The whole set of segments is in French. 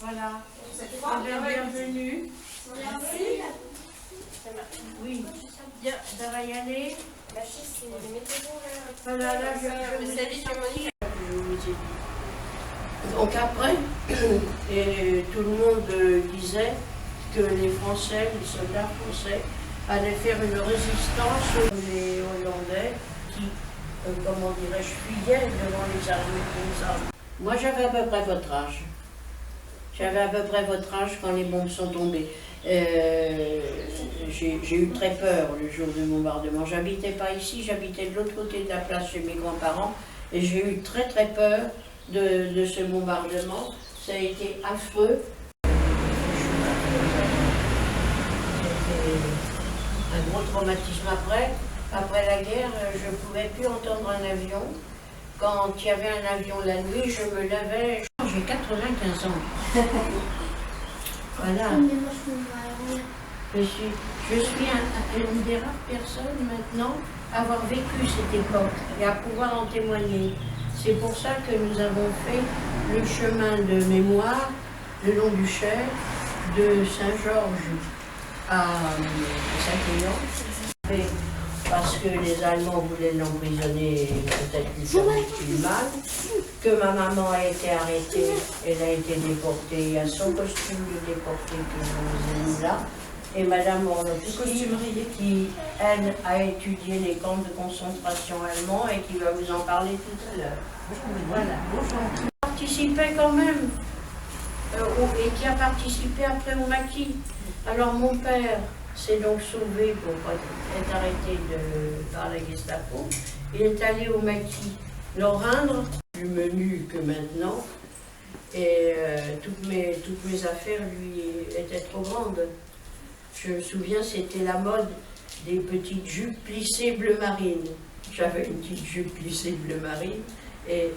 Voilà. Bienvenue. Merci. Oui. Ça va y aller. Voilà, là, je vous ai donc après, et tout le monde disait que les Français, les soldats français, allaient faire une résistance aux Hollandais qui, comment dirais-je, fuyaient devant les armées comme ça. Moi j'avais à peu près votre âge. J'avais à peu près votre âge quand les bombes sont tombées. J'ai eu très peur le jour du bombardement. J'habitais pas ici, j'habitais de l'autre côté de la place chez mes grands-parents et j'ai eu très très peur de ce bombardement. Ça a été affreux. C'était un gros traumatisme après la guerre, je ne pouvais plus entendre un avion. Quand il y avait un avion la nuit, je me levais. J'ai 95 ans. Voilà. Je suis une des rares personnes maintenant à avoir vécu cette époque et à pouvoir en témoigner. C'est pour ça que nous avons fait le chemin de mémoire le long du Cher, de Saint-Georges à Saint-Clément. Parce que les Allemands voulaient l'emprisonner peut-être plus mal, que ma maman a été arrêtée, elle a été déportée, à son costume de déportée que je vous ai mis là, et Madame Orlovski, qui, elle, a étudié les camps de concentration allemands et qui va vous en parler tout à l'heure. Voilà. Qui participait quand même, et qui a participé après au maquis. Alors mon père s'est donc sauvé pour être arrêté par la Gestapo. Il est allé au maquis Lorindre, plus menu que maintenant, et toutes mes affaires lui étaient trop grandes. Je me souviens, c'était la mode des petites jupes plissées bleu marine. J'avais une petite jupe plissée bleu marine, et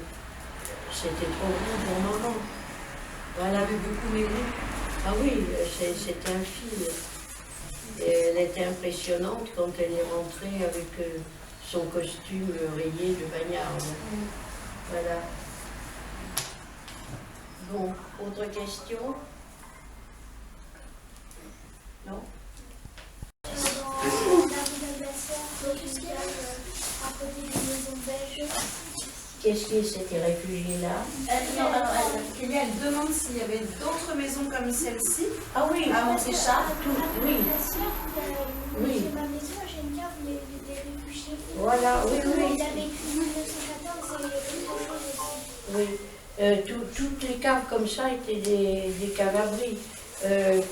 c'était trop grand pour maman. Voilà. Avec beaucoup aimé. Ah oui, c'était un film. Et elle était impressionnante quand elle est rentrée avec son costume rayé de bagnarde. Voilà. Bon, autre question? Non? Qu'est-ce qui s'était réfugié là? Kélia, elle demande s'il y avait d'autres maisons comme celle-ci. Ah oui, à Montéchard. Oui. Oui. Ma maison, j'ai une cave des réfugiés. Voilà, oui, oui. Il a vécu 1914 et Oui, toutes les caves comme ça étaient des caves abris.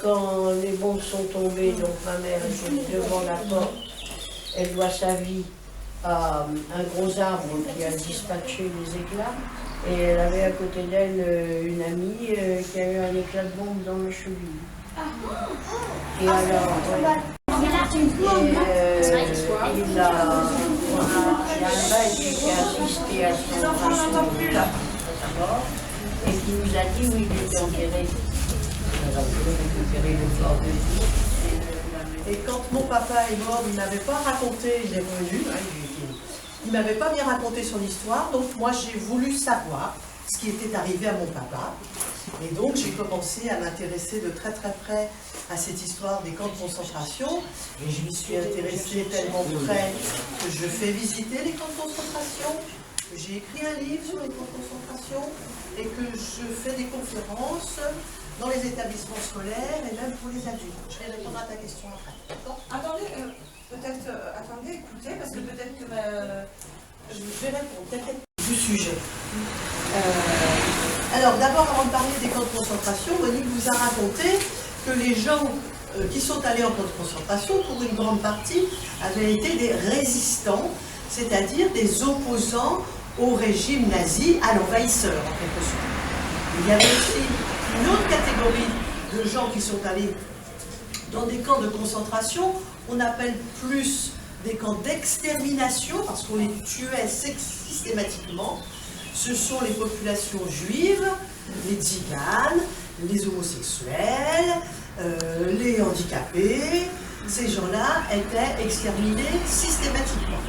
Quand les bombes sont tombées, donc ma mère était devant la porte, elle doit sa vie à un gros arbre qui a dispatché les éclats, et elle avait à côté d'elle une amie qui a eu un éclat de bombe dans le cheville. Et alors, il y a un bail qui a assisté à sa mort et qui nous a dit où il était enterré. On a récupéré le corps de vie. Et quand mon papa est mort, il n'avait pas raconté, il est revenu, il ne m'avait pas bien raconté son histoire, donc moi j'ai voulu savoir ce qui était arrivé à mon papa. Et donc j'ai commencé à m'intéresser de très très près à cette histoire des camps de concentration. Et je m'y suis intéressée tellement près que je fais visiter les camps de concentration, que j'ai écrit un livre sur les camps de concentration et que je fais des conférences dans les établissements scolaires et même pour les adultes. Je vais répondre à ta question après. Attendez, attendez, écoutez, parce que peut-être que je vais répondre peut-être du sujet. Alors d'abord, avant de parler des camps de concentration, Monique vous a raconté que les gens qui sont allés en camp de concentration, pour une grande partie, avaient été des résistants, c'est-à-dire des opposants au régime nazi, à l'envahisseur en quelque sorte. Il y avait aussi une autre catégorie de gens qui sont allés dans des camps de concentration, on appelle plus des camps d'extermination, parce qu'on les tuait systématiquement. Ce sont les populations juives, les tziganes, les homosexuels, les handicapés. Ces gens-là étaient exterminés systématiquement.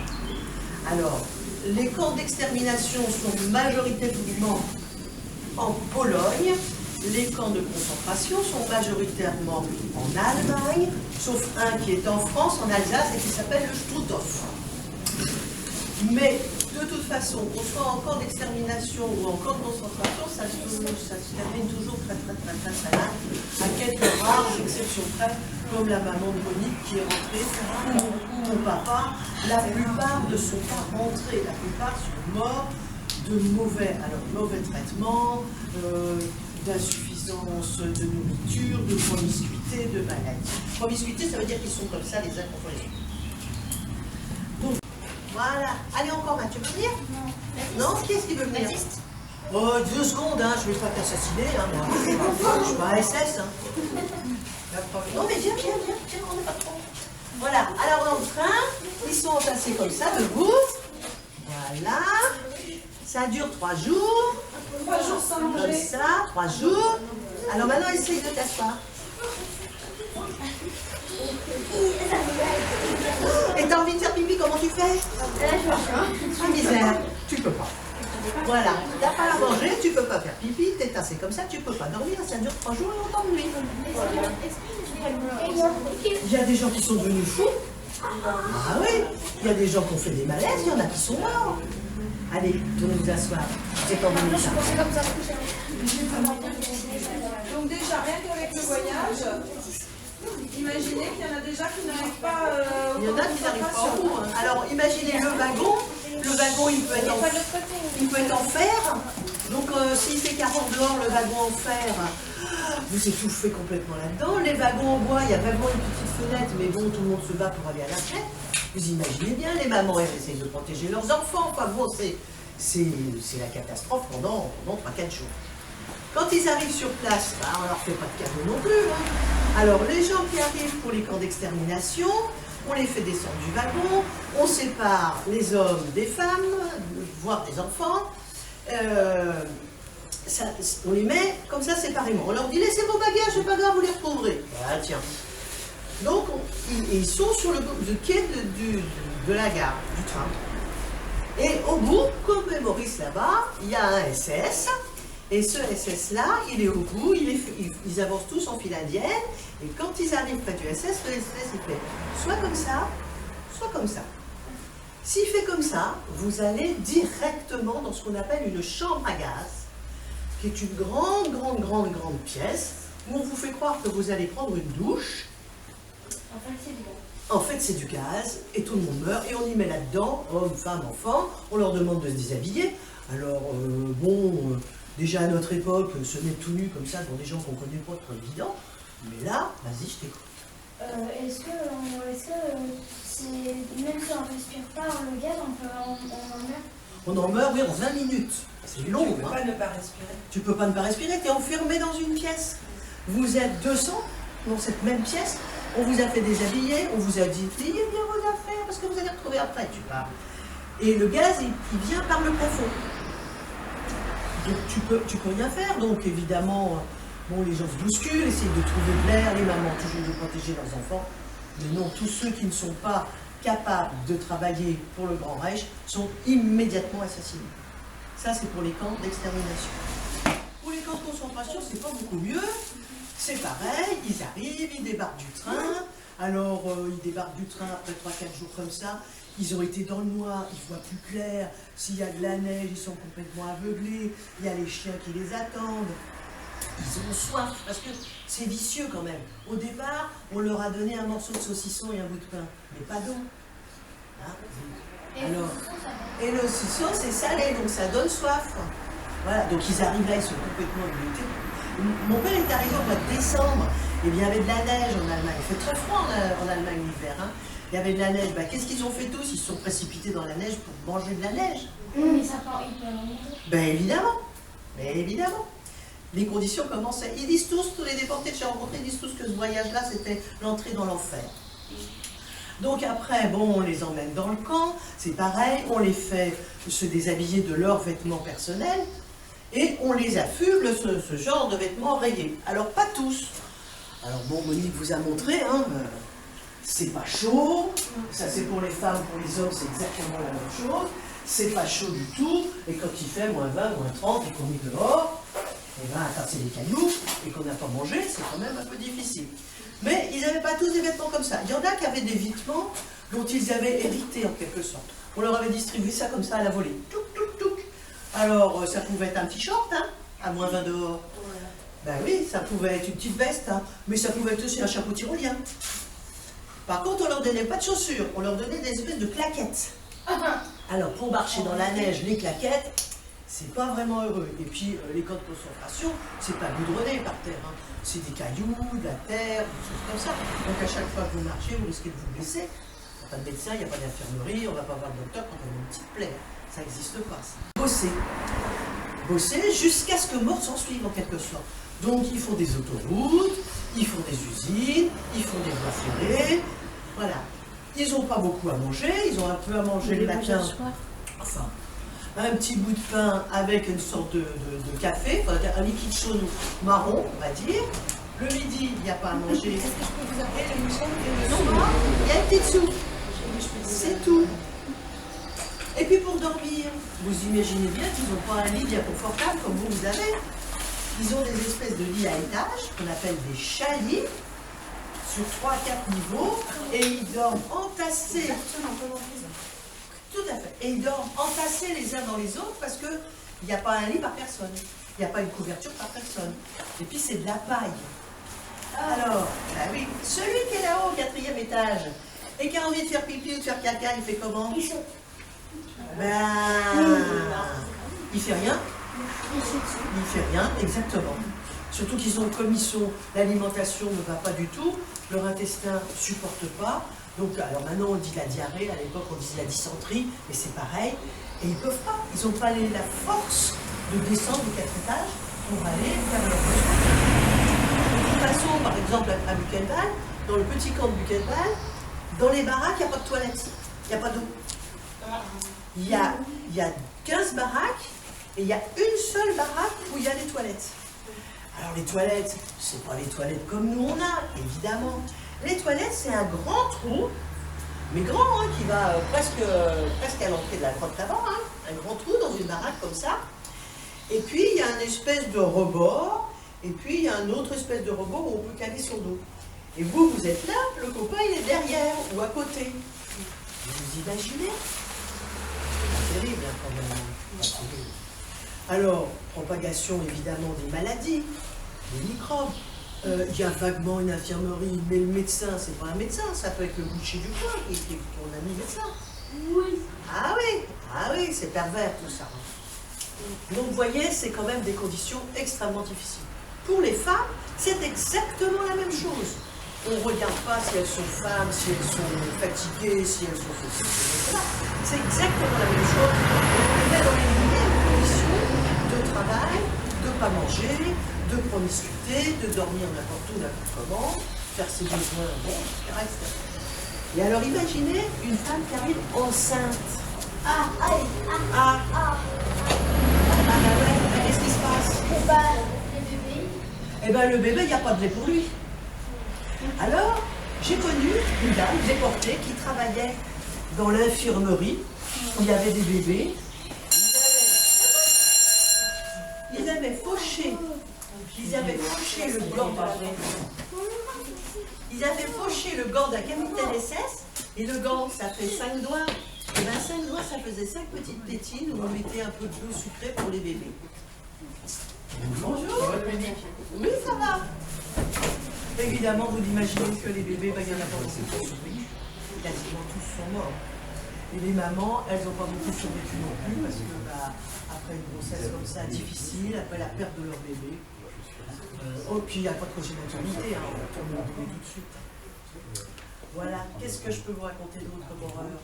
Alors, les camps d'extermination sont majoritairement en Pologne, les camps de concentration sont majoritairement en Allemagne, sauf un qui est en France, en Alsace, et qui s'appelle le Struthof. Mais de toute façon, qu'on soit en camp d'extermination ou en camp de concentration, ça se termine toujours très mal, à quelques rares exceptions près, comme la maman de Monique qui est rentrée, ou mon papa. La plupart ne sont pas rentrés, la plupart sont morts de mauvais traitements, d'insuffisance de nourriture, de promiscuité, de maladie. Promiscuité, ça veut dire qu'ils sont comme ça les uns contre les autres. Donc, voilà. Allez, encore un, tu veux venir? Non. Qu'est-ce qui veut venir? Oh, 2 secondes, hein, je ne vais pas t'assassiner, hein, moi. Je ne suis pas SS. Hein. Non, mais viens, on n'est pas trop. Voilà, alors dans le train, ils sont entassés comme ça, debout. Voilà. Ça dure 3 jours. 3 jours sans manger. Comme ça, 3 jours. Alors maintenant, essaye de t'asseoir. Et t'as envie de faire pipi, comment tu fais? Ah, misère, tu peux pas. Voilà, t'as pas à manger, tu peux pas faire pipi, t'es tassé comme ça, tu peux pas dormir, ça dure 3 jours et on t'ennuie. Il y a des gens qui sont devenus fous. Ah oui, il y a des gens qui ont fait des malaises, il y en a qui sont morts. Allez, tournez vous asseoir. C'est quand même ça. Donc déjà, rien qu'avec le voyage, imaginez qu'il y en a déjà qui n'arrivent pas il y en a qui n'arrivent pas au bout. Alors imaginez le wagon. Le wagon, il peut être en fer. Donc s'il fait 40 dehors, le wagon en fer, vous étouffez complètement là-dedans. Les wagons en bois, il y a vraiment une petite fenêtre, mais bon, tout le monde se bat pour aller à la fête. Vous imaginez bien, les mamans, elles essayent de protéger leurs enfants. Enfin bon, c'est la catastrophe pendant 3-4 jours. Quand ils arrivent sur place, bah, on leur fait pas de cadeaux non plus. Hein. Alors les gens qui arrivent pour les camps d'extermination, on les fait descendre du wagon, on sépare les hommes des femmes, voire des enfants. On les met comme ça séparément. On leur dit laissez vos bagages, c'est pas grave, vous les retrouverez. Ah tiens. Donc ils sont sur le quai de la gare, du train. Et au bout, comme Maurice là-bas, il y a un SS. Et ce SS-là, il est au bout, ils avancent tous en file indienne. Et quand ils arrivent près du SS, le SS il fait soit comme ça, soit comme ça. S'il fait comme ça, vous allez directement dans ce qu'on appelle une chambre à gaz, qui est une grande pièce, où on vous fait croire que vous allez prendre une douche. En fait, c'est du gaz, et tout le monde meurt, et on y met là-dedans, hommes, femmes, enfants, on leur demande de se déshabiller. Alors, déjà à notre époque, se mettre tout nu comme ça devant des gens qu'on ne connaît pas, c'est pas évident. Mais là, vas-y, je t'écoute. Est-ce que même si on ne respire pas le gaz, on en meurt? On en meurt, oui, en 20 minutes. C'est long, Tu ne peux hein. pas ne pas respirer. Tu peux pas ne pas respirer, tu es enfermé dans une pièce. Vous êtes 200 dans cette même pièce, on vous a fait déshabiller, on vous a dit pliez bien vos affaires parce que vous allez retrouver après, tu pars. Et le gaz, il vient par le plafond. Donc tu peux rien faire, donc évidemment, bon, les gens se bousculent, essayent de trouver de l'air, les mamans toujours de protéger leurs enfants, mais non, tous ceux qui ne sont pas capables de travailler pour le Grand Reich sont immédiatement assassinés. Ça, c'est pour les camps d'extermination. Pour les camps de concentration, c'est pas beaucoup mieux, c'est pareil, ils arrivent, ils débarquent du train, alors ils débarquent du train après 3-4 jours comme ça, ils ont été dans le noir, ils voient plus clair, s'il y a de la neige, ils sont complètement aveuglés, il y a les chiens qui les attendent, ils ont soif, parce que c'est vicieux quand même. Au départ, on leur a donné un morceau de saucisson et un bout de pain, mais pas d'eau. Hein? Alors, et le saucisson, c'est salé, donc ça donne soif. Voilà, donc ils arrivent là, ils sont complètement dégoûtés. Mon père est arrivé au mois de décembre, et bien il y avait de la neige en Allemagne, il fait très froid en Allemagne l'hiver. Hein. Il y avait de la neige, ben, qu'est-ce qu'ils ont fait tous? Ils se sont précipités dans la neige pour manger de la neige. Mais ça part hyper longtemps. Ben évidemment, mais évidemment. Les conditions commençaient. Ils disent tous les déportés que j'ai rencontrés, ils disent tous que ce voyage-là, c'était l'entrée dans l'enfer. Donc après, bon, on les emmène dans le camp, c'est pareil, on les fait se déshabiller de leurs vêtements personnels, et on les affuble ce genre de vêtements rayés. Alors pas tous. Alors bon, Monique vous a montré, hein, c'est pas chaud, ça c'est pour les femmes, pour les hommes c'est exactement la même chose, c'est pas chaud du tout, et quand il fait -20, -30 et qu'on est dehors, et ben, quand c'est des cailloux et qu'on n'a pas mangé, c'est quand même un peu difficile. Mais ils n'avaient pas tous des vêtements comme ça. Il y en a qui avaient des vêtements dont ils avaient hérité en quelque sorte. On leur avait distribué ça comme ça à la volée. Touc, touc, touc. Alors, ça pouvait être un petit short, hein, à moins 20 dehors. Ben oui, ça pouvait être une petite veste, hein, mais ça pouvait être aussi un chapeau tyrolien. Par contre, on leur donnait pas de chaussures, on leur donnait des espèces de claquettes. Alors, pour marcher dans la neige, les claquettes, c'est pas vraiment heureux. Et puis, les camps de concentration, c'est pas goudronné par terre, hein. C'est des cailloux, de la terre, des choses comme ça. Donc, à chaque fois que vous marchez, vous risquez de vous blesser. Il n'y a pas de médecin, il n'y a pas d'infirmerie, on va pas voir le docteur quand on a une petite plaie. Ça n'existe pas, ça. Bosser. Bosser jusqu'à ce que mort s'en suive, en quelque sorte. Donc, ils font des autoroutes, ils font des usines, ils font des voies ferrées, voilà. Ils n'ont pas beaucoup à manger, ils ont un peu à manger le matin, enfin, un petit bout de pain avec une sorte de café, enfin, un liquide chaud marron, on va dire. Le midi, il n'y a pas à manger. Est-ce que je peux vous appeler le soir, il y a une petite soupe, c'est tout. Et puis pour dormir, vous imaginez bien qu'ils n'ont pas un lit bien confortable comme vous avez. Ils ont des espèces de lits à étages, qu'on appelle des chalets, sur 3 à 4 niveaux, et ils dorment entassés. Tout à fait. Et ils dorment entassés les uns dans les autres parce qu'il n'y a pas un lit par personne. Il n'y a pas une couverture par personne. Et puis c'est de la paille. Alors, bah oui, celui qui est là-haut au 4e étage et qui a envie de faire pipi ou de faire caca, il fait comment? Il fait rien. Il fait rien, exactement. Surtout qu'ils ont, comme ils sont, l'alimentation ne va pas du tout, leur intestin ne supporte pas. Donc, alors maintenant on dit la diarrhée, à l'époque on disait la dysenterie, mais c'est pareil. Et ils ne peuvent pas, ils n'ont pas la force de descendre de 4 étages pour aller faire leur besoin. De toute façon, par exemple, à Buchenwald, dans le petit camp de Buchenwald, dans les baraques, il n'y a pas de toilettes, il n'y a pas d'eau. Il y a 15 baraques, et il y a une seule baraque où il y a des toilettes. Alors les toilettes, c'est pas les toilettes comme nous on a, évidemment. Les toilettes, c'est un grand trou, mais grand, hein, qui va presque à l'entrée de la grotte là-bas, hein, un grand trou dans une baraque comme ça. Et puis il y a une espèce de rebord, et puis il y a un autre espèce de rebord où on peut caler son dos. Et vous, vous êtes là, le copain il est derrière ou à côté. Vous imaginez? C'est terrible, hein, quand même. C'est terrible. Alors, propagation évidemment des maladies, des microbes. Il y a vaguement une infirmerie, mais le médecin, c'est pas un médecin, ça peut être le boucher du coin qui est ton ami médecin. Oui. Ah oui, c'est pervers tout ça. Donc vous voyez, c'est quand même des conditions extrêmement difficiles. Pour les femmes, c'est exactement la même chose. On ne regarde pas si elles sont femmes, si elles sont fatiguées, si elles sont ceci, etc. C'est exactement la même chose. On les met dans les mêmes conditions de travail, de ne pas manger, de promiscuité, de dormir n'importe où, n'importe comment, faire ses besoins, bon, etc. Et alors imaginez une femme qui arrive enceinte. Qu'est-ce qui se passe? Les bébés. Eh bien le bébé, il n'y a pas de lait pour lui. Alors, j'ai connu une dame déportée qui travaillait dans l'infirmerie où il y avait des bébés. Ils avaient fauché le gant de la Ils avaient fauché le gant d'un capitaine SS et le gant, ça fait 5 doigts. Et bien 5 doigts, ça faisait 5 petites tétines où on mettait un peu d'eau sucrée pour les bébés. Bonjour. Oui, ça va. Évidemment, vous imaginez que les bébés, il y en a pas beaucoup qui ont survécu. Quasiment tous sont morts. Et les mamans, elles n'ont pas beaucoup survécu non plus parce que après une grossesse comme ça, difficile, après la perte de leur bébé. Puis il n'y a pas de congénitalité, hein, on va tomber au bébé tout de suite. Voilà, qu'est-ce que je peux vous raconter d'autre comme horreur?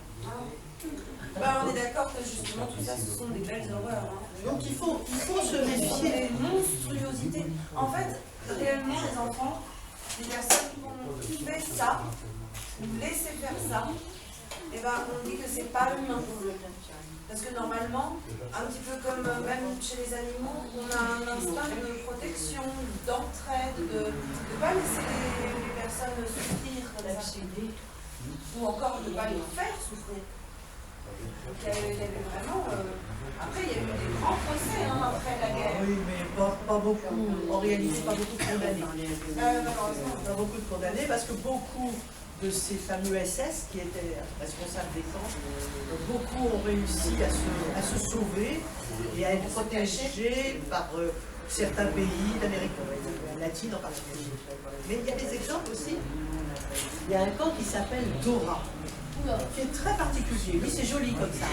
On est d'accord que justement tout ça, ce sont des belles horreurs. Hein. Donc il faut se méfier. Des monstruosités. En fait, réellement, les enfants, les personnes qui fait ça, ou laisser faire ça, eh ben, on dit que c'est pas humain. Parce que normalement, un petit peu comme même chez les animaux, on a un instinct de protection, d'entraide, de ne pas laisser les personnes souffrir comme ça. Ou encore de ne pas les faire souffrir. Donc il y avait vraiment Après, il y a eu des grands procès après la guerre. Oui, mais pas beaucoup. En réalité, pas beaucoup de condamnés. Malheureusement. Pas beaucoup de condamnés parce que beaucoup de ces fameux SS qui étaient responsables des camps, beaucoup ont réussi à se sauver et à être protégés par certains pays d'Amérique latine en particulier. Mais il y a des exemples aussi. Il y a un camp qui s'appelle Dora, qui est très particulier. Oui, c'est joli comme ça.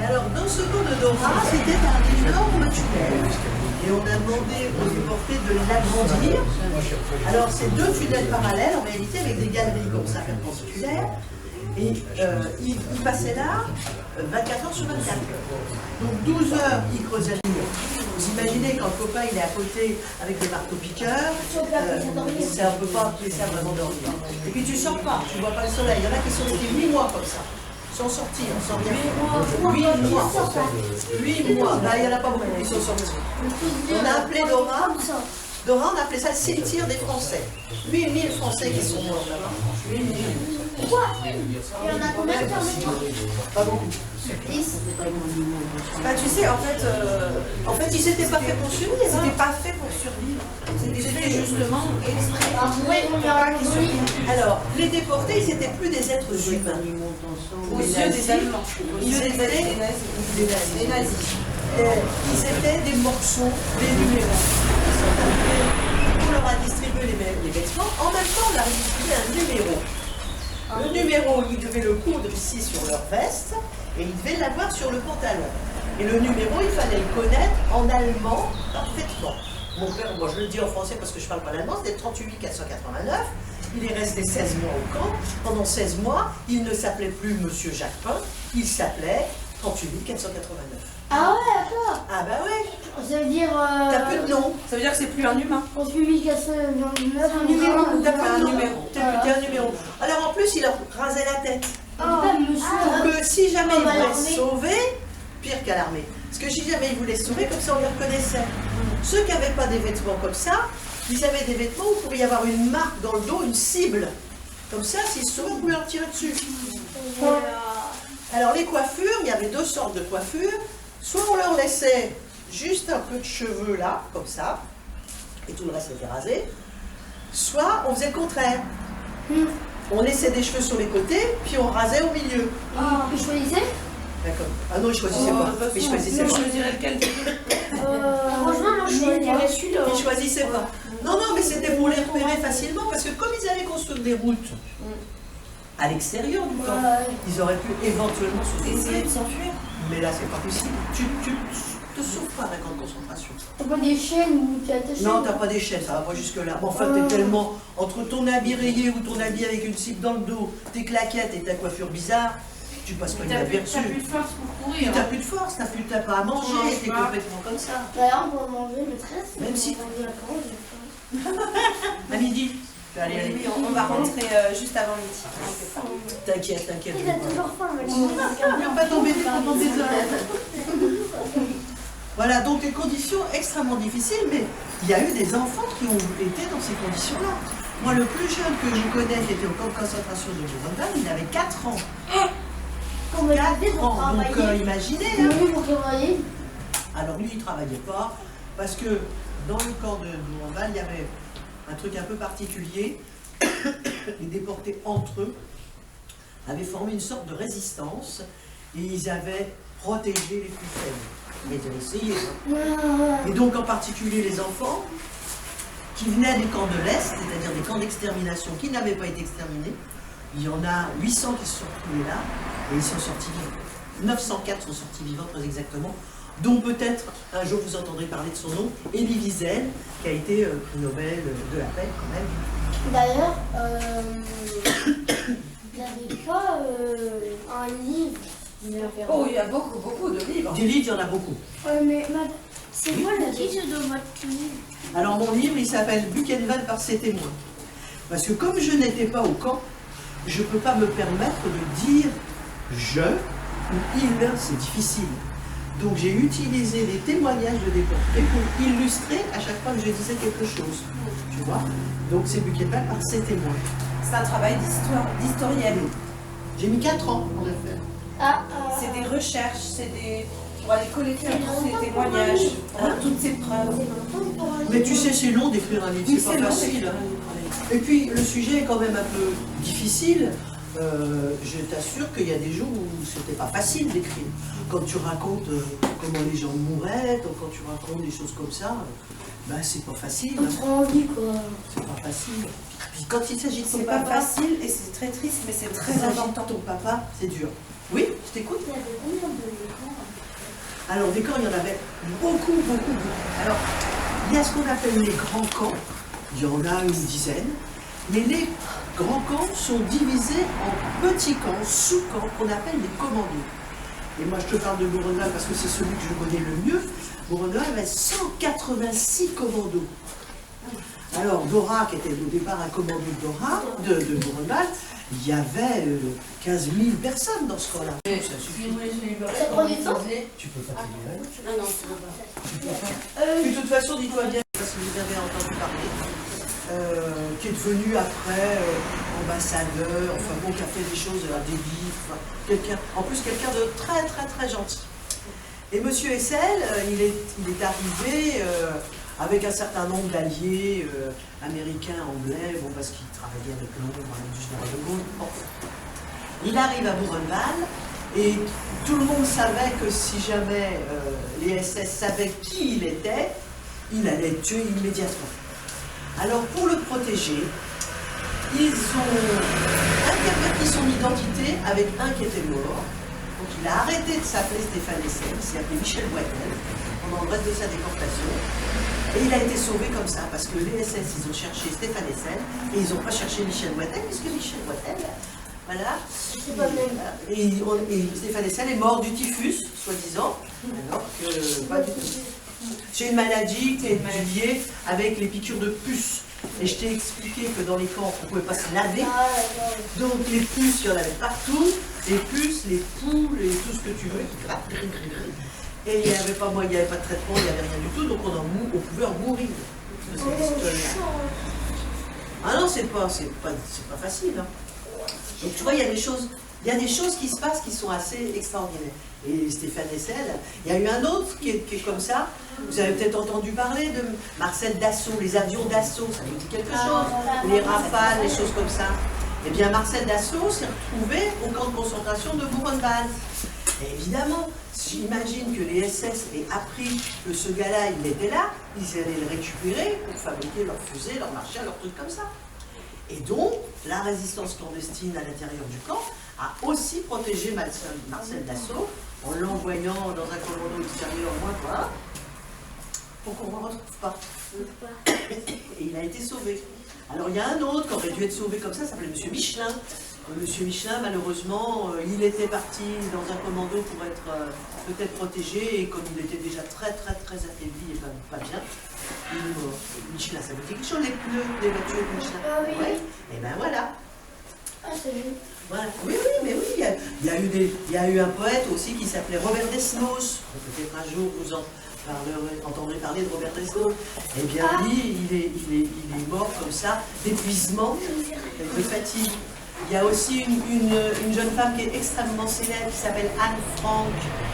Alors, dans ce camp de Dora, c'était un énorme tunnel. Et on a demandé aux déportés de l'agrandir. Alors, c'est 2 tunnels parallèles, en réalité, avec des galeries comme ça, perpendiculaires. Et ils passaient là 24 heures sur 24. Donc, 12 heures, ils creusaient le mur. Vous imaginez, quand le copain il est à côté avec des marteaux-piqueurs, ça ne peut pas appeler ça vraiment dormir. Et puis tu sors pas, tu vois pas le soleil. Il y en a qui sont restés 8 mois comme ça, sans sortir, sans rien. 8 mois. 8 mois. Là, il n'y en a pas beaucoup qui sont sortis. On a appelé Dora. Dora, on appelait ça le cimetière des Français. 8000 Français qui sont morts là-bas. 8000. Quoi? Et on a combien de temps? Pas beaucoup. 10. Bah, tu sais, en fait, ils n'étaient pas faits pour survivre. c'était pas fait pour survivre. C'était fait justement exprès. Alors, les déportés, ils n'étaient plus des êtres humains. Aux yeux des Allemands. Ils étaient des nazis. Ils étaient des morceaux, des numéros. On leur a distribué les vêtements. En même temps, on leur a distribué un numéro. Le numéro, ils devaient le coudre ici sur leur veste et ils devaient l'avoir sur le pantalon. Et le numéro, il fallait le connaître en allemand parfaitement. Mon père, moi je le dis en français parce que je ne parle pas l'allemand, c'était 38 489. Il est resté 16 mois au camp. Pendant 16 mois, il ne s'appelait plus Monsieur Jacques Pin, il s'appelait 38 489. Ah ouais, d'accord. Ah bah ouais, Ça veut dire... t'as plus de nom. Ça veut dire que c'est plus un humain. On suit 1499, un numéro. T'as plus un de nom. numéro. T'as plus qu'un numéro. Alors en plus, il leur rasait la tête. Pas monsieur. Pour que si jamais ils Comme à voulaient l'armée. se sauver, pire qu'à l'armée, parce que si jamais ils voulaient se sauver, comme ça on les reconnaissait. Ceux qui n'avaient pas des vêtements comme ça, ils avaient des vêtements où il pourrait y avoir une marque dans le dos, une cible. Comme ça, s'ils se sauvaient, on pouvait leur tirer dessus. Alors les coiffures, il y avait 2 sortes de coiffures. Soit on leur laissait juste un peu de cheveux là, comme ça, et tout le reste était rasé. Soit on faisait le contraire. On laissait des cheveux sur les côtés, puis on rasait au milieu. Tu choisissais? D'accord. Ah non, ils choisissaient pas. Ils choisissaient pas. Je dirais lequel. Franchement, moi je choisirais celui-là. Ils choisissaient pas. Non, non, mais c'était pour les repérer facilement, parce que comme ils allaient construire des routes à l'extérieur du camp, ils auraient pu éventuellement Essayer s'ouvrir. de s'enfuir. Mais là, c'est pas possible. Tu te sauves pas d'un camp de concentration. T'as pas des chaînes où tu es attaché? Non, t'as pas d'échelle, ça va pas jusque-là. Mais enfin, t'es tellement entre ton habit rayé ou ton habit avec une cible dans le dos, tes claquettes et ta coiffure bizarre, tu passes pas inaperçu. T'as plus de force pour courir. T'as plus de force, t'as pas à manger, manges t'es pas. complètement comme ça. D'ailleurs, on va manger le 13. Même si- On va manger la À midi. Allez, allez. Oui, on va rentrer juste avant midi. T'inquiète, t'inquiète. Il a toujours faim, mais On va tomber pendant des heures. Voilà, donc des conditions extrêmement difficiles, mais il y a eu des enfants qui ont été dans ces conditions-là. Moi, le plus jeune que je connais, qui était au camp de concentration de Buchenwald, il avait 4 ans. on va 4 ans, donc imaginez. Hein. Oui, pour travailler. Alors lui, il ne travaillait pas, parce que dans le camp de Buchenwald, il y avait un truc un peu particulier. Les déportés entre eux avaient formé une sorte de résistance, et ils avaient protégé les plus faibles. Ils avaient essayé. Hein. Et donc en particulier les enfants qui venaient des camps de l'Est, c'est-à-dire des camps d'extermination qui n'avaient pas été exterminés. Il y en a 800 qui se sont retrouvés là, et ils sont sortis vivants. 904 sont sortis vivants très exactement, dont peut-être un jour vous entendrez parler de son nom, Elie Wiesel, qui a été prix Nobel de la paix quand même. D'ailleurs, il n'y avait pas un livre. Oh, il y a beaucoup de livres. Des livres, il y en a beaucoup. Mais c'est quoi le titre de votre livre? Alors mon livre, il s'appelle Buchenwald par ses témoins. Parce que comme je n'étais pas au camp, je ne peux pas me permettre de dire je ou il, c'est difficile. Donc j'ai utilisé des témoignages de déportés pour illustrer à chaque fois que je disais quelque chose. Tu vois? Donc c'est Buchenwald par ses témoins. C'est un travail d'historienne. J'ai mis 4 ans pour le faire. C'est des recherches, c'est des pour aller collecter tous les témoignages, pour avoir toutes ces preuves. Mais tu sais, c'est long d'écrire un livre, Oui, c'est c'est pas long facile. d'écrire Et puis, le sujet est quand même un peu difficile. Je t'assure qu'il y a des jours où c'était pas facile d'écrire. Quand tu racontes comment les gens mouraient, quand tu racontes des choses comme ça, ben c'est pas facile. On prend envie, quoi. C'est pas facile. Puis quand il s'agit de ton C'est pas papa, facile et c'est très triste, mais c'est quand il très s'agit de important. ton papa, c'est dur. Oui, je t'écoute. Il y avait combien de l'écran? Alors, des camps, il y en avait beaucoup, beaucoup, beaucoup. Alors, il y a ce qu'on appelle les grands camps. Il y en a une dizaine. Mais les grands camps sont divisés en petits camps, sous-camps, qu'on appelle les commandos. Et moi, je te parle de Buchenwald parce que c'est celui que je connais le mieux. Buchenwald avait 186 commandos. Alors, Dora, qui était au départ un commando de Dora, de Buchenwald, il y avait 15 000 personnes dans ce camp-là. Ça suffit. Ça prend du temps? Tu peux pas t'aider. Ah non, tu peux pas. De toute façon, dis-toi bien, parce que vous avez entendu parler, qui est devenu après ambassadeur, enfin bon, qui a fait des choses à des livres, en plus quelqu'un de très très très gentil. Et Monsieur Hessel, il est arrivé avec un certain nombre d'alliés américains, anglais, bon, parce qu'il travaillait avec Londres, du général de Gaulle. Bon. Il arrive à Buchenwald et tout le monde savait que si jamais les SS savaient qui il était, il allait être tué immédiatement. Alors pour le protéger, ils ont interverti son identité avec un qui était mort. Donc il a arrêté de s'appeler Stéphane Hessel, il s'est appelé Michel Boitel pendant le reste de sa déportation. Et il a été sauvé comme ça, parce que les SS, ils ont cherché Stéphane Hessel, et ils n'ont pas cherché Michel Boitel, puisque Michel Boitel, voilà. C'est pas le même. Et Stéphane Hessel est mort du typhus, soi-disant, alors que pas du tout. C'est une maladie qui est liée avec les piqûres de puces. Et je t'ai expliqué que dans les camps, on ne pouvait pas se laver. Ah, d'accord. Donc les puces, il y en avait partout. Les puces, les poules, et tout ce que tu veux. Et il n'y avait pas moi, il n'y avait pas de traitement, il n'y avait rien du tout. Donc on pouvait en mourir. De cette histoire-là. Ah non, c'est pas facile. Hein. Donc tu vois, il y a des choses qui se passent qui sont assez extraordinaires. Et Stéphane Hessel, il y a eu un autre qui est comme ça. Vous avez peut-être entendu parler de Marcel Dassault, les avions Dassault, ça vous dit quelque chose, les Rafales, les choses comme ça. Eh bien, Marcel Dassault s'est retrouvé au camp de concentration de Buchenwald. Et évidemment, j'imagine que les SS aient appris que ce gars-là, il était là, ils allaient le récupérer pour fabriquer leurs fusées, leurs machins, leurs trucs comme ça. Et donc, la résistance clandestine à l'intérieur du camp a aussi protégé Marcel Dassault en l'envoyant dans un commando extérieur moins quoi, pour qu'on ne le retrouve pas. Et il a été sauvé. Alors il y a un autre qui aurait dû être sauvé comme ça s'appelait M. Michelin. M. Michelin, malheureusement, il était parti dans un commando pour être peut-être protégé, et comme il était déjà très affaibli et pas bien, il est mort. Michelin, ça veut dire quelque chose, les pneus des voitures de Michelin. Ah oui. Ouais. Et ben voilà. Ah, c'est lui. Voilà. Oui, mais oui, il y a eu un poète aussi qui s'appelait Robert Desnos. Peut-être un jour vous entendrez parler de Robert Desnos. Eh bien, lui, il est mort comme ça, d'épuisement, de fatigue. Il y a aussi une jeune femme qui est extrêmement célèbre qui s'appelle Anne Frank.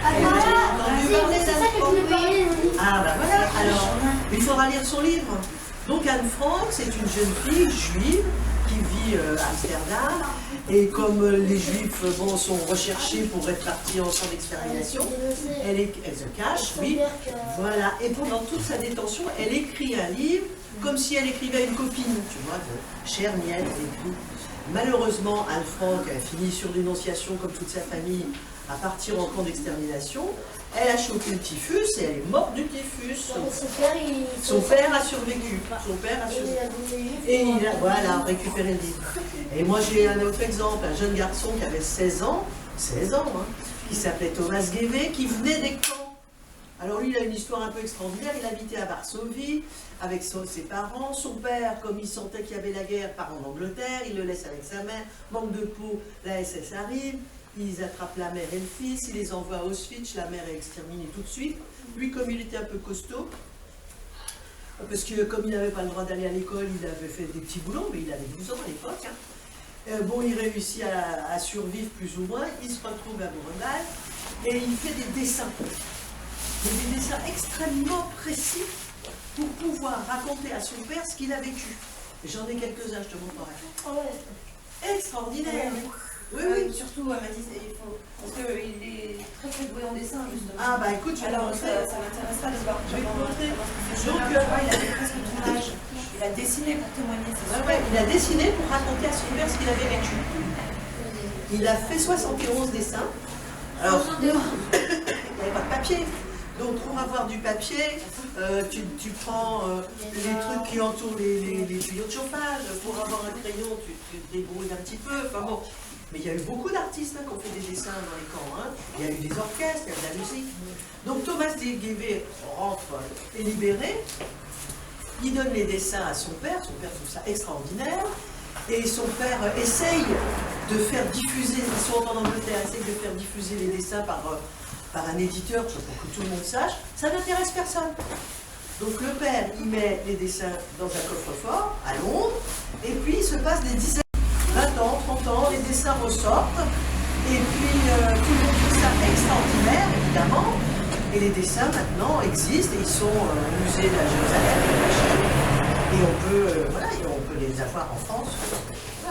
Ah, Et vous avez entendu parler c'est ça d'Anne que Frank? je voulais parler, oui. Ah, ben voilà, alors, il faudra lire son livre. Donc, Anne Frank, c'est une jeune fille juive qui vit à Amsterdam. Et comme les juifs sont recherchés pour être partis en champ d'extermination, elle se cache, oui. Voilà. Et pendant toute sa détention, elle écrit un livre comme si elle écrivait une copine, tu vois, de chair, miel et tout. Malheureusement, Anne Frank a fini sur dénonciation, comme toute sa famille, à partir en camp d'extermination. Elle a chopé le typhus et elle est morte du typhus. Son père a survécu. Son père a survécu. Et il a récupéré le livre. Et moi j'ai un autre exemple, un jeune garçon qui avait 16 ans, qui s'appelait Thomas Guévé, qui venait des camps. Alors lui, il a une histoire un peu extraordinaire. Il habitait à Varsovie avec ses parents. Son père, comme il sentait qu'il y avait la guerre, part en Angleterre. Il le laisse avec sa mère. Manque de peau, la SS arrive. Ils attrapent la mère et le fils. Ils les envoient à Auschwitz. La mère est exterminée tout de suite. Lui, comme il était un peu costaud, parce que comme il n'avait pas le droit d'aller à l'école, il avait fait des petits boulots, mais il avait 12 ans à l'époque. Bon, il réussit à survivre plus ou moins. Il se retrouve à Buchenwald et il fait des dessins. mais des dessins extrêmement précis pour pouvoir raconter à son père ce qu'il a vécu. J'en ai quelques-uns, je te montrerai. Extraordinaire. Oui, oui. Surtout Mathis, parce qu'il est très très doué en dessin justement. Ah bah écoute, je vais te Alors montrer. ça m'intéressera de voir. Je vais te montrer. Donc il a presque ton âge. Il a dessiné pour témoigner, c'est sûr. Ouais, il a dessiné pour raconter à son père ce qu'il avait vécu. Il a fait 71 dessins. Alors, il n'y avait pas de papier. Donc pour avoir du papier, tu prends les trucs qui entourent les tuyaux de chauffage. Pour avoir un crayon, tu te débrouilles un petit peu. Enfin bon. Mais il y a eu beaucoup d'artistes qui ont fait des dessins dans les camps. Hein. Il y a eu des orchestres, il y a eu de la musique. Donc Thomas Guévé rentre et libéré. Il donne les dessins à son père trouve ça extraordinaire. Et son père essaye de faire diffuser, ils sont en Angleterre, essaye de faire diffuser les dessins par un éditeur pour que tout le monde sache. Ça n'intéresse personne. Donc le père, il met les dessins dans un coffre-fort à Londres, et puis il se passe des dizaines, 20 ans, 30 ans, les dessins ressortent, et puis tout le monde trouve ça extraordinaire, évidemment, et les dessins maintenant existent, et ils sont au musée de la Jérusalem, et on peut les avoir en France.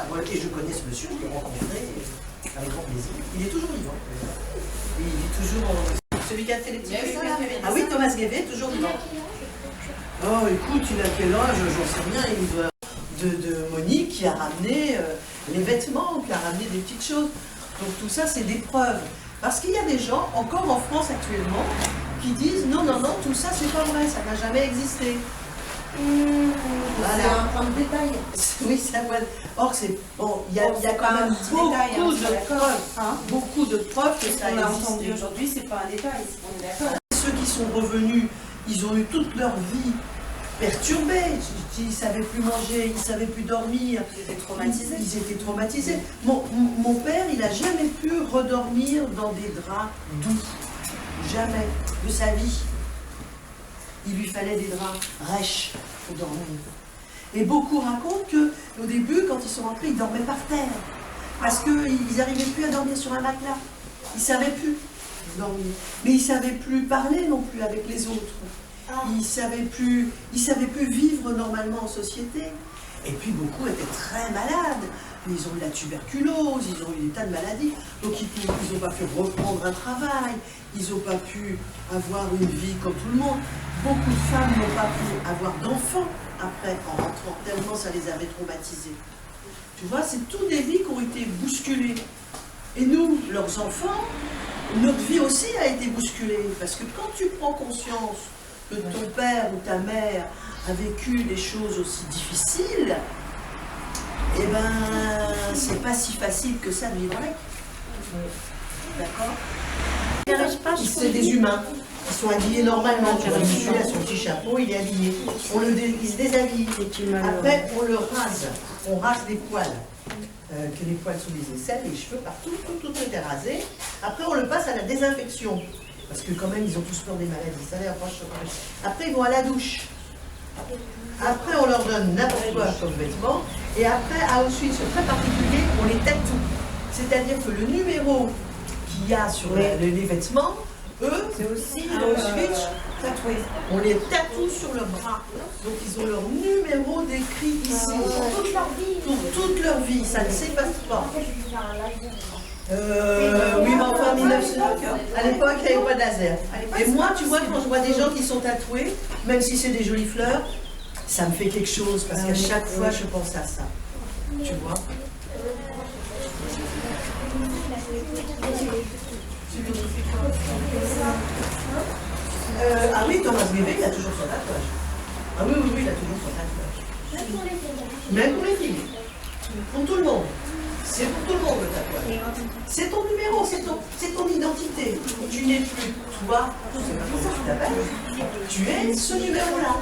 Voilà, et je connais ce monsieur, je l'ai rencontré avec grand plaisir. Il est toujours vivant. Il est toujours celui qui a fait les petits dessins. Ah oui, Thomas Guévé, toujours vivant. Oh, écoute, il a quel âge? J'en sais rien. Il doit de Monique qui a ramené les vêtements, qui a ramené des petites choses. Donc tout ça, c'est des preuves. Parce qu'il y a des gens, encore en France actuellement, qui disent non, non, non, tout ça, c'est pas vrai, ça n'a jamais existé. Voilà. C'est un point de détail. Oui, ça va. Or, c'est bon, il y a quand même beaucoup de preuves que ça a existé. On a existé. entendu aujourd'hui, c'est pas un détail, on est d'accord. Ceux qui sont revenus, ils ont eu toute leur vie perturbée. Ils ne savaient plus manger, ils ne savaient plus dormir. Ils étaient traumatisés. Ils étaient traumatisés. Mon père, il n'a jamais pu redormir dans des draps doux. Jamais de sa vie. Il lui fallait des draps rêches pour dormir. Et beaucoup racontent qu'au début, quand ils sont rentrés, ils dormaient par terre. Parce qu'ils n'arrivaient plus à dormir sur un matelas. Ils ne savaient plus dormir. Mais ils ne savaient plus parler non plus avec les autres. Ils ne savaient plus vivre normalement en société. Et puis beaucoup étaient très malades. Ils ont eu la tuberculose, ils ont eu des tas de maladies. Donc ils n'ont pas pu reprendre un travail. Ils n'ont pas pu avoir une vie comme tout le monde. Beaucoup de femmes n'ont pas pu avoir d'enfants après, en rentrant, tellement ça les avait traumatisés. Tu vois, c'est toutes des vies qui ont été bousculées. Et nous, leurs enfants, notre vie aussi a été bousculée. Parce que quand tu prends conscience que ton père ou ta mère a vécu des choses aussi difficiles, eh ben, c'est pas si facile que ça de vivre avec. D'accord? C'est des humains. Ils sont habillés normalement. Tu vois, monsieur a son petit chapeau, il est habillé. Il se déshabille. Après, on le rase. On rase les poils. Que les poils sous les aisselles, les cheveux partout, tout est rasé. Après, on le passe à la désinfection. Parce que quand même, ils ont tous peur des maladies. Ça les approche. Après, ils vont à la douche. Après, on leur donne n'importe quoi comme vêtements. Et après, à Auschwitz, c'est très particulier, on les tatoue. C'est-à-dire que le numéro qu'il y a sur les vêtements, eux, c'est aussi à Auschwitz tatoué. On les tatoue sur le bras. Donc, ils ont leur numéro décrit ici. Pour toute leur vie. Pour toute leur vie, ça ne s'efface pas. En fait, je vais faire un laser. Oui, mais enfin, 1900, à l'époque, il n'y avait pas de laser. Et moi, tu vois, quand je vois des gens qui sont tatoués, même si c'est des jolies fleurs, ça me fait quelque chose, parce qu'à chaque fois, je pense à ça. Tu vois? Ah oui, Thomas Guévé, il a toujours son tatouage. Ah oui, il a toujours son tatouage. Même pour les filles. Pour tout le monde. C'est pour tout le monde le tatouage. C'est ton numéro, c'est ton identité. Tu n'es plus toi, c'est pas comme ça que tu t'appelles. Tu es ce numéro-là.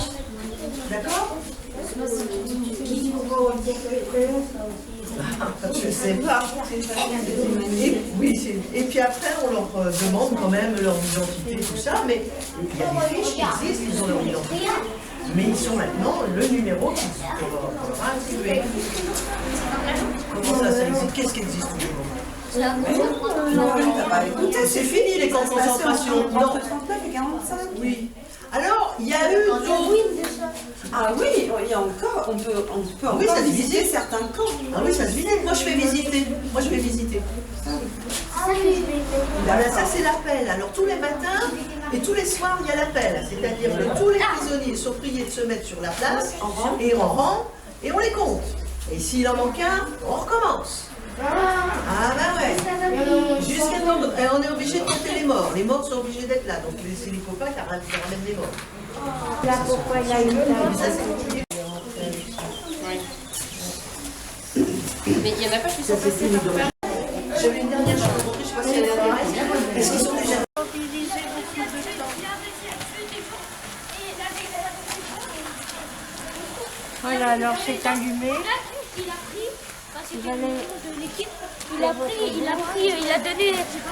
D'accord? Je sais pas. Et puis après, on leur demande quand même leur identité, tout ça, mais il y a des fiches qui existent, ils ont leur identité. Mais ils sont maintenant le numéro qui sera attribué. Comment ça existe? Qu'est-ce qui existe toujours? C'est fini les camps de concentration. Non. Entre 39 et 45. Oui. Alors, il y a eu d'autres. Ah oui, il y a encore, on peut encore Oui, ça se visiter visite. certains camps. Ah oui, ça se visite. Moi, je fais visiter. Voilà, ça c'est l'appel. Alors tous les matins et tous les soirs, il y a l'appel. C'est-à-dire que tous les prisonniers sont priés de se mettre sur la place et on rend et on les compte. Et s'il en manque un, on recommence. Ah ben ouais. Jusqu'à temps. Et on est obligé de compter les morts. Les morts sont obligés d'être là. Donc c'est les copains qui ramènent les morts. Là, pourquoi il y a eu Mais ça c'est Mais il n'y en a pas qui sont passés par terre. J'avais une dernière chose à montrer, je sais pas si elle est. Est-ce qu'ils sont déjà. Voilà, alors c'est allumé. Il a pris, parce que de l'équipe, il a donné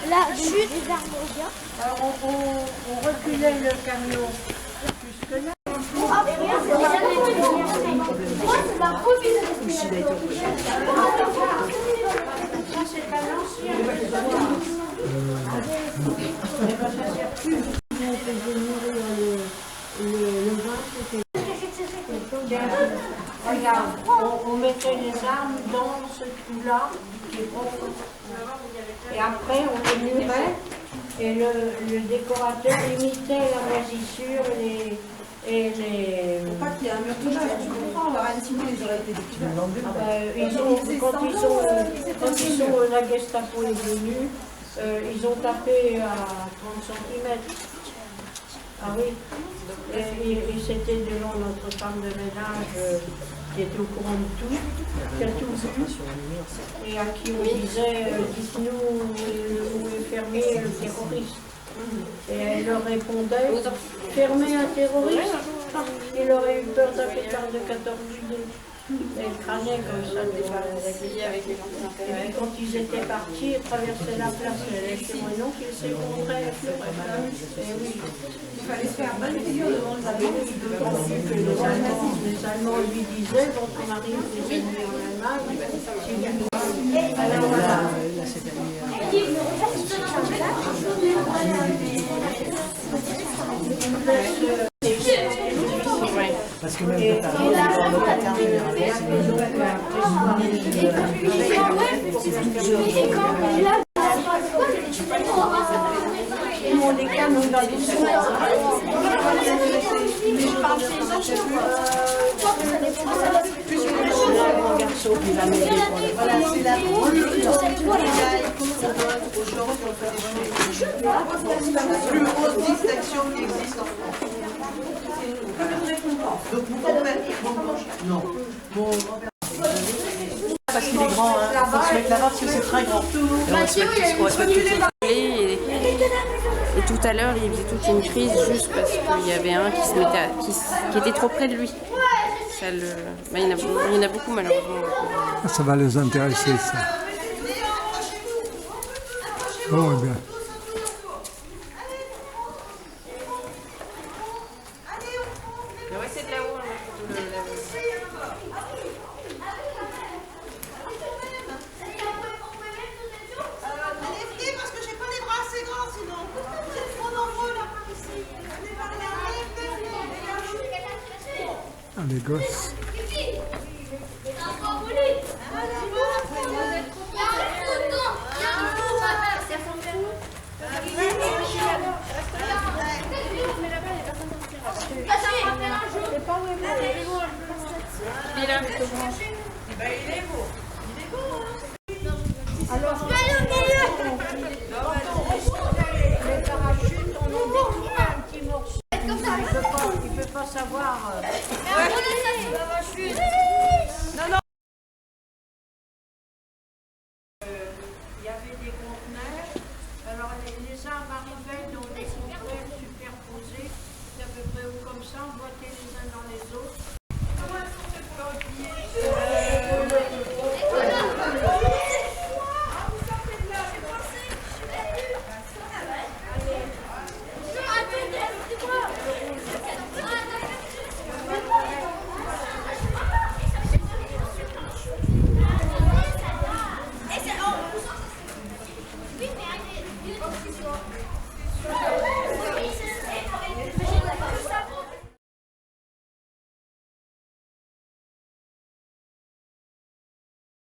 la chute des armes aux gars. Alors on reculait le camion jusque là. Ça c'est pas l'ancien. Ça sert plus. On faisait nourrir le vin, c'était. Regarde, on mettait les armes dans ce trou-là qui est profond. Et après on les murait et le décorateur imitait la moisissure et les. Faut pas qu'il y ait un mur tout neuf, tu comprends, Lorraine, sinon ils auraient été découverts. Quand la Gestapo est venue, ils ont tapé à 30 cm. Ah oui. Et c'était devant notre femme de ménage qui était au courant de tout, qui a tout vu, et à qui on disait dites-nous où est fermé le terroriste. Et elle leur répondait fermer un terroriste. Il aurait eu peur d'un pétard de 14 juillet. Elle crânait comme ça des balles avec les gens. Et puis quand ils étaient partis, ils traversaient la place, elle était non qu'ils s'effondrait, elle pleurait. Et oui. Il fallait se faire bonne figure devant les Allemands. D'autant plus que les Allemands lui disaient votre mari est venu en Allemagne. Alors voilà. Parce que même quand t'arrives dans le locataire On les canons dans les soins. Mon garçon qui va m'aider pour le. Voilà, c'est la rue aux gens qui ont fait des choses. C'est la plus haute distinction qui existe en France. Donc mon grand-père, non, mon grand-père. Parce qu'il est grand, hein. On va se mettre là-bas parce que c'est très grand. On va se mettre Et tout à l'heure, il faisait toute une crise juste parce qu'il y avait un qui se mettait qui était trop près de lui. Ça il y en a beaucoup malheureusement. Ça va les intéresser, ça. Oh, eh bien. On va essayer de là-haut. Parce que j'ai pas les bras assez grands sinon. Vous êtes trop nombreux là par ici. Venez par là. Ah, les gosses. Il est là. Il est beau. Alors, les parachutes, on en découvre un petit morceau. Il ne peut pas savoir. Il y avait des conteneurs. Alors, les arbres arrivaient dans des conteneurs superposés, à peu près comme ça, emboîtés les uns dans les autres.